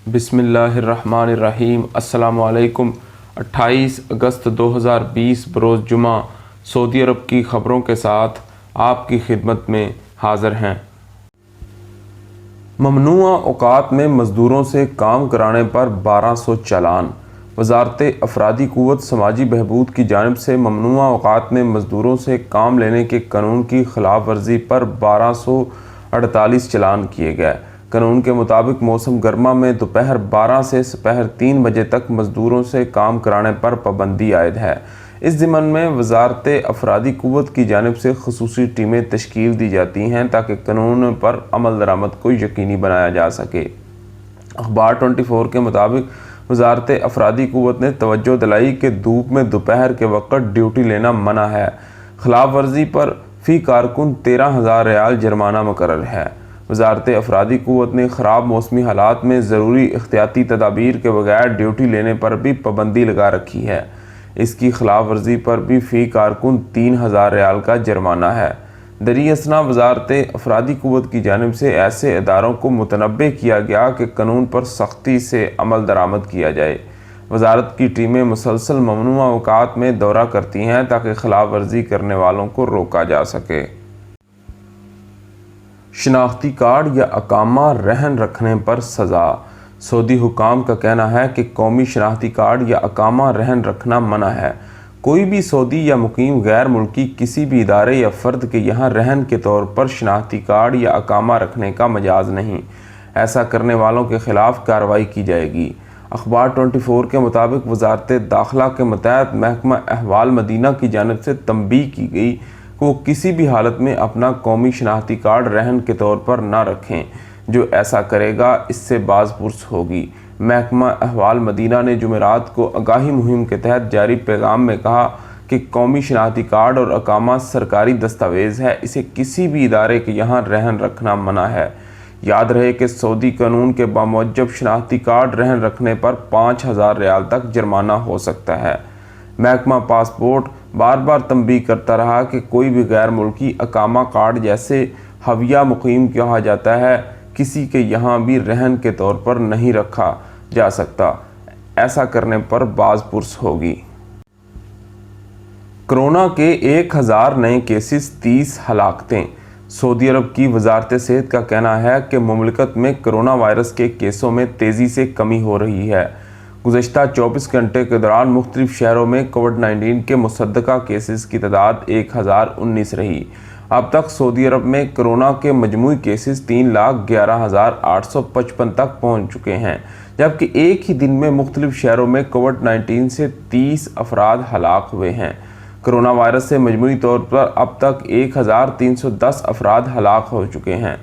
بسم اللہ الرحمن الرحیم۔ السلام علیکم۔ 28 اگست 2020 بروز جمعہ سعودی عرب کی خبروں کے ساتھ آپ کی خدمت میں حاضر ہیں۔ ممنوعہ اوقات میں مزدوروں سے کام کرانے پر 1200 چالان۔ وزارت افرادی قوت سماجی بہبود کی جانب سے ممنوعہ اوقات میں مزدوروں سے کام لینے کے قانون کی خلاف ورزی پر 1248 چالان کیے گئے۔ قانون کے مطابق موسم گرما میں دوپہر 12 سے دوپہر 3 بجے تک مزدوروں سے کام کرانے پر پابندی عائد ہے۔ اس ضمن میں وزارت افرادی قوت کی جانب سے خصوصی ٹیمیں تشکیل دی جاتی ہیں تاکہ قانون پر عمل درآمد کو یقینی بنایا جا سکے۔ اخبار 24 کے مطابق وزارت افرادی قوت نے توجہ دلائی کہ دھوپ میں دوپہر کے وقت ڈیوٹی لینا منع ہے۔ خلاف ورزی پر فی کارکن 13,000 ریال جرمانہ مقرر ہے۔ وزارت افرادی قوت نے خراب موسمی حالات میں ضروری احتیاطی تدابیر کے بغیر ڈیوٹی لینے پر بھی پابندی لگا رکھی ہے۔ اس کی خلاف ورزی پر بھی فی کارکن 3,000 ریال کا جرمانہ ہے۔ دریں اثنا وزارت افرادی قوت کی جانب سے ایسے اداروں کو متنبہ کیا گیا کہ قانون پر سختی سے عمل درآمد کیا جائے۔ وزارت کی ٹیمیں مسلسل ممنوعہ اوقات میں دورہ کرتی ہیں تاکہ خلاف ورزی کرنے والوں کو روکا جا سکے۔ شناختی کارڈ یا اقامہ رہن رکھنے پر سزا۔ سعودی حکام کا کہنا ہے کہ قومی شناختی کارڈ یا اقامہ رہن رکھنا منع ہے۔ کوئی بھی سعودی یا مقیم غیر ملکی کسی بھی ادارے یا فرد کے یہاں رہن کے طور پر شناختی کارڈ یا اقامہ رکھنے کا مجاز نہیں۔ ایسا کرنے والوں کے خلاف کارروائی کی جائے گی۔ اخبار 24 کے مطابق وزارت داخلہ کے متحد محکمہ احوال مدینہ کی جانب سے تنبیہ کی گئی کہ وہ کسی بھی حالت میں اپنا قومی شناختی کارڈ رہن کے طور پر نہ رکھیں۔ جو ایسا کرے گا اس سے باز پرس ہوگی۔ محکمہ احوال مدینہ نے جمعرات کو آگاہی مہم کے تحت جاری پیغام میں کہا کہ قومی شناختی کارڈ اور اقامہ سرکاری دستاویز ہے، اسے کسی بھی ادارے کے یہاں رہن رکھنا منع ہے۔ یاد رہے کہ سعودی قانون کے بموجب شناختی کارڈ رہن رکھنے پر 5,000 ریال تک جرمانہ ہو سکتا ہے۔ محکمہ پاسپورٹ بار بار تنبیہ کرتا رہا کہ کوئی بھی غیر ملکی اقامہ کارڈ جیسے حویہ مقیم کہا جاتا ہے کسی کے یہاں بھی رہن کے طور پر نہیں رکھا جا سکتا۔ ایسا کرنے پر باز پرس ہوگی۔ کرونا کے 1,000 نئے کیسز، 30 ہلاکتیں۔ سعودی عرب کی وزارت صحت کا کہنا ہے کہ مملکت میں کرونا وائرس کے کیسوں میں تیزی سے کمی ہو رہی ہے۔ گزشتہ 24 گھنٹے کے دوران مختلف شہروں میں کووڈ-19 کے مصدقہ کیسز کی تعداد 1,019 رہی۔ اب تک سعودی عرب میں کرونا کے مجموعی کیسز 3,11,855 تک پہنچ چکے ہیں، جبکہ ایک ہی دن میں مختلف شہروں میں کووڈ-19 سے 30 افراد ہلاک ہوئے ہیں۔ کرونا وائرس سے مجموعی طور پر اب تک 1,310 افراد ہلاک ہو چکے ہیں۔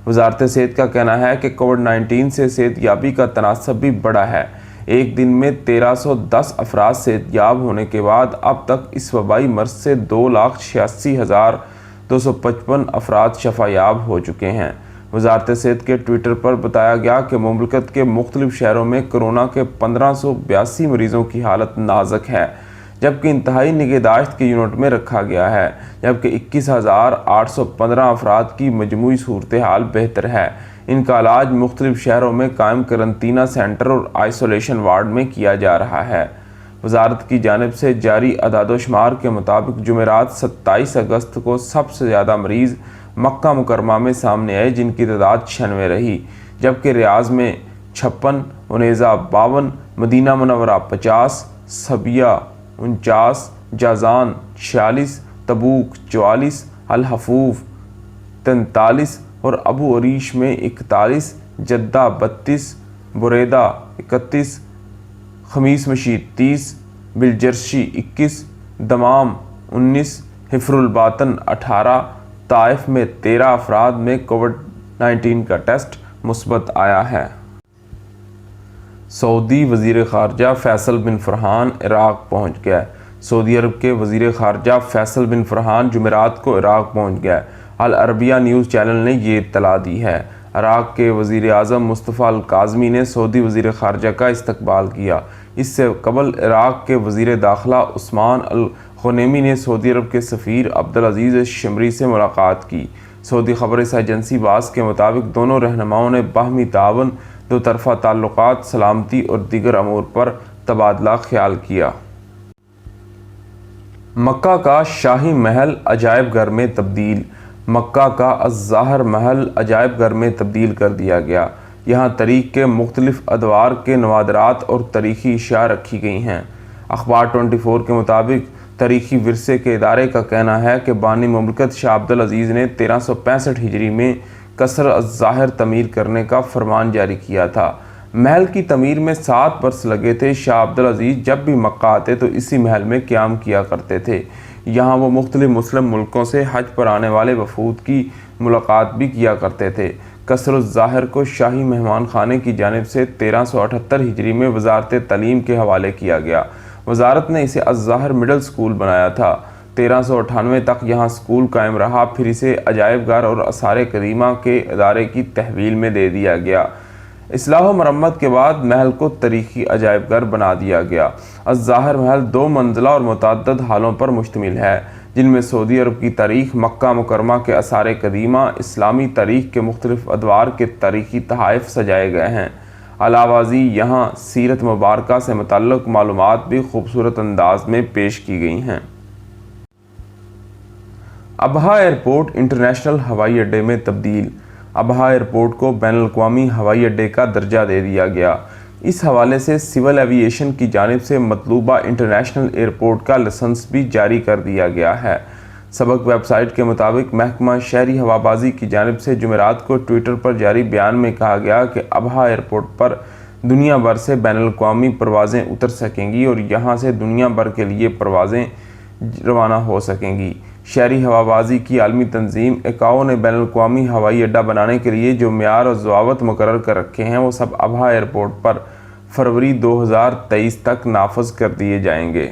وزارت صحت کا کہنا ہے کہ کووڈ-19 سے صحت یابی کا تناسب بھی بڑا ہے۔ ایک دن میں 1,310 افراد صحت یاب ہونے کے بعد اب تک اس وبائی مرض سے 2,86,255 افراد شفا یاب ہو چکے ہیں۔ وزارت صحت کے ٹویٹر پر بتایا گیا کہ مملکت کے مختلف شہروں میں کرونا کے 1,582 مریضوں کی حالت نازک ہے، جبکہ انتہائی نگہداشت کے یونٹ میں رکھا گیا ہے، جبکہ 21,815 افراد کی مجموعی صورتحال بہتر ہے۔ ان کا علاج مختلف شہروں میں قائم قرنطینہ سینٹر اور آئسولیشن وارڈ میں کیا جا رہا ہے۔ وزارت کی جانب سے جاری اعداد و شمار کے مطابق جمعرات 27 اگست کو سب سے زیادہ مریض مکہ مکرمہ میں سامنے آئے، جن کی تعداد 96 رہی، جبکہ ریاض میں 56، عنیزہ 52، مدینہ منورہ 50، سبیہ 49، جازان 46، تبوک 44، الحفوف 43 اور ابو عریش میں 41، جدہ 32، بریدہ 31، خمیس مشید 30، بلجرشی 21، دمام 19، حفر الباطن 18، طائف میں 13 افراد میں کووڈ-19 کا ٹیسٹ مثبت آیا ہے۔ سعودی وزیر خارجہ فیصل بن فرحان عراق پہنچ گئے۔ سعودی عرب کے وزیر خارجہ فیصل بن فرحان جمعرات کو عراق پہنچ گئے۔ العربیہ نیوز چینل نے یہ اطلاع دی ہے۔ عراق کے وزیر اعظم مصطفیٰ الکاظمی نے سعودی وزیر خارجہ کا استقبال کیا۔ اس سے قبل عراق کے وزیر داخلہ عثمان الغنیمی نے سعودی عرب کے سفیر عبدالعزیز الشمری سے ملاقات کی۔ سعودی خبر رساں ایجنسی واس کے مطابق دونوں رہنماؤں نے باہمی تعاون، دو طرفہ تعلقات، سلامتی اور دیگر امور پر تبادلہ خیال کیا۔ مکہ کا شاہی محل عجائب گھر میں تبدیل۔ مکہ کا الظاہر محل عجائب گھر میں تبدیل کر دیا گیا۔ یہاں تاریخ کے مختلف ادوار کے نوادرات اور تاریخی اشیاء رکھی گئی ہیں۔ اخبار 24 کے مطابق تاریخی ورثے کے ادارے کا کہنا ہے کہ بانی مملکت شاہ عبد العزیز نے 1365 ہجری میں قصر الظاہر تعمیر کرنے کا فرمان جاری کیا تھا۔ محل کی تعمیر میں 7 برس لگے تھے۔ شاہ عبد العزیز جب بھی مکہ آتے تو اسی محل میں قیام کیا کرتے تھے۔ یہاں وہ مختلف مسلم ملکوں سے حج پر آنے والے وفود کی ملاقات بھی کیا کرتے تھے۔ قصر الظاہر کو شاہی مہمان خانے کی جانب سے 1378 ہجری میں وزارت تعلیم کے حوالے کیا گیا۔ وزارت نے اسے الظاہر مڈل سکول بنایا تھا۔ 1398 تک یہاں سکول قائم رہا، پھر اسے عجائب گھر اور آثار قدیمہ کے ادارے کی تحویل میں دے دیا گیا۔ اصلاح و مرمت کے بعد محل کو تاریخی عجائب گھر بنا دیا گیا۔ الظاہر محل 2 منزلہ اور متعدد ہالوں پر مشتمل ہے، جن میں سعودی عرب کی تاریخ، مکہ مکرمہ کے آثار قدیمہ، اسلامی تاریخ کے مختلف ادوار کے تاریخی تحائف سجائے گئے ہیں۔ علاوہ ازیں یہاں سیرت مبارکہ سے متعلق معلومات بھی خوبصورت انداز میں پیش کی گئی ہیں۔ ابہا ایئرپورٹ انٹرنیشنل ہوائی اڈے میں تبدیل۔ ابہا ایئرپورٹ کو بین الاقوامی ہوائی اڈے کا درجہ دے دیا گیا۔ اس حوالے سے سول ایوی ایشن کی جانب سے مطلوبہ انٹرنیشنل ایئرپورٹ کا لائسنس بھی جاری کر دیا گیا ہے۔ سبق ویب سائٹ کے مطابق محکمہ شہری ہوابازی کی جانب سے جمعرات کو ٹویٹر پر جاری بیان میں کہا گیا کہ ابہا ایئرپورٹ پر دنیا بھر سے بین الاقوامی پروازیں اتر سکیں گی اور یہاں سے دنیا بھر کے لیے پروازیں روانہ ہو سکیں گی۔ شہری ہوابازی کی عالمی تنظیم ICAO نے بین الاقوامی ہوائی اڈہ بنانے کے لیے جو معیار اور ضوابط مقرر کر رکھے ہیں وہ سب ابہا ایئرپورٹ پر فروری 2023 تک نافذ کر دیے جائیں گے۔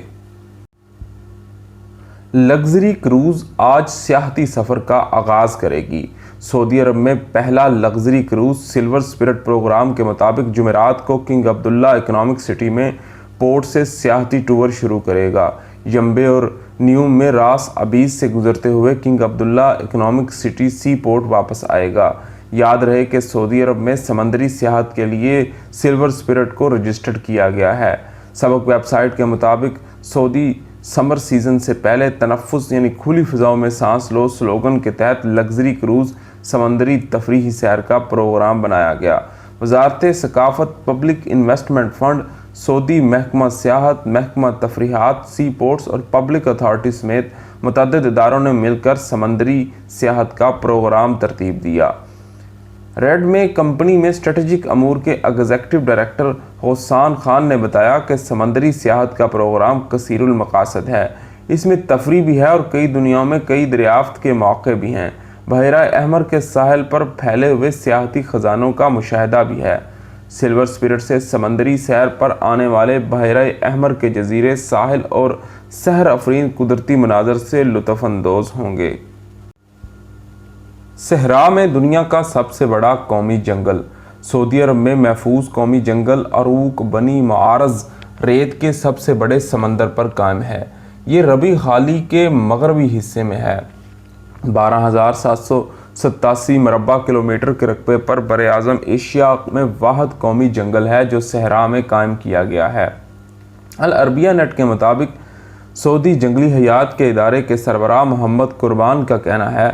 لگژری کروز آج سیاحتی سفر کا آغاز کرے گی۔ سعودی عرب میں پہلا luxury cruise Silver Spirit programme کے مطابق جمعرات کو کنگ عبداللہ اکنامک سٹی میں پورٹ سے سیاحتی ٹور شروع کرے گا۔ ینبے اور نیوم میں راس ابیز سے گزرتے ہوئے king Abdullah Economic city sea port واپس آئے گا۔ یاد رہے کہ سعودی عرب میں سمندری سیاحت کے لیے سلور سپرٹ کو رجسٹرڈ کیا گیا ہے۔ سبق ویب سائٹ کے مطابق سعودی سمر سیزن سے پہلے تنفس یعنی کھلی فضاؤں میں سانس لو سلوگن کے تحت لگژری کروز سمندری تفریحی سیر کا پروگرام بنایا گیا۔ وزارت ثقافت، پبلک انویسٹمنٹ فنڈ، سعودی محکمہ سیاحت، محکمہ تفریحات، سی پورٹس اور پبلک اتھارٹی سمیت متعدد اداروں نے مل کر سمندری سیاحت کا پروگرام ترتیب دیا۔ ریڈ میں کمپنی میں اسٹریٹجک امور کے ایگزیکٹو ڈائریکٹر غسان خان نے بتایا کہ سمندری سیاحت کا پروگرام کثیر المقاصد ہے۔ اس میں تفریح بھی ہے اور کئی دنیاؤں میں کئی دریافت کے موقع بھی ہیں۔ بحیرہ احمر کے ساحل پر پھیلے ہوئے سیاحتی خزانوں کا مشاہدہ بھی ہے۔ سلور سپرٹ سے سمندری سیر پر آنے والے بحیرہ احمر کے جزیرے، ساحل اور سحر افریز قدرتی مناظر سے لطف اندوز ہوں گے۔ صحرا میں دنیا کا سب سے بڑا قومی جنگل۔ سعودی عرب میں محفوظ قومی جنگل عروق بنی معارض ریت کے سب سے بڑے سمندر پر قائم ہے۔ یہ ربیع خالی کے مغربی حصے میں ہے۔ 12,787 مربع کلومیٹر کے رقبے پر براعظم ایشیا میں واحد قومی جنگل ہے جو صحرا میں قائم کیا گیا ہے۔ العربیہ نیٹ کے مطابق سعودی جنگلی حیات کے ادارے کے سربراہ محمد قربان کا کہنا ہے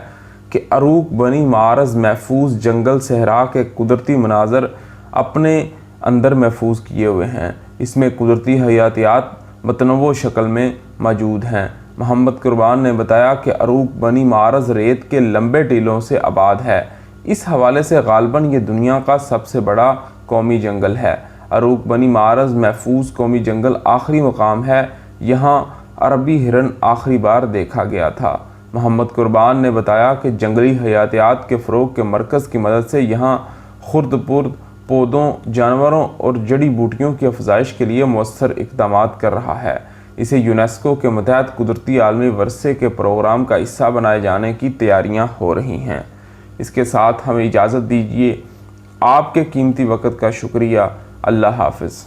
کہ عروق بنی معارض محفوظ جنگل صحرا کے قدرتی مناظر اپنے اندر محفوظ کیے ہوئے ہیں۔ اس میں قدرتی حیاتیات متنوع شکل میں موجود ہیں۔ محمد قربان نے بتایا کہ عروق بنی معارض ریت کے لمبے ٹیلوں سے آباد ہے۔ اس حوالے سے غالباً یہ دنیا کا سب سے بڑا قومی جنگل ہے۔ عروق بنی معارض محفوظ قومی جنگل آخری مقام ہے۔ یہاں عربی ہرن آخری بار دیکھا گیا تھا۔ محمد قربان نے بتایا کہ جنگلی حیاتیات کے فروغ کے مرکز کی مدد سے یہاں خرد پرد پودوں، جانوروں اور جڑی بوٹیوں کی افزائش کے لیے مؤثر اقدامات کر رہا ہے۔ اسے یونیسکو کے متحد قدرتی عالمی ورثے کے پروگرام کا حصہ بنائے جانے کی تیاریاں ہو رہی ہیں۔ اس کے ساتھ ہمیں اجازت دیجیے۔ آپ کے قیمتی وقت کا شکریہ۔ اللہ حافظ۔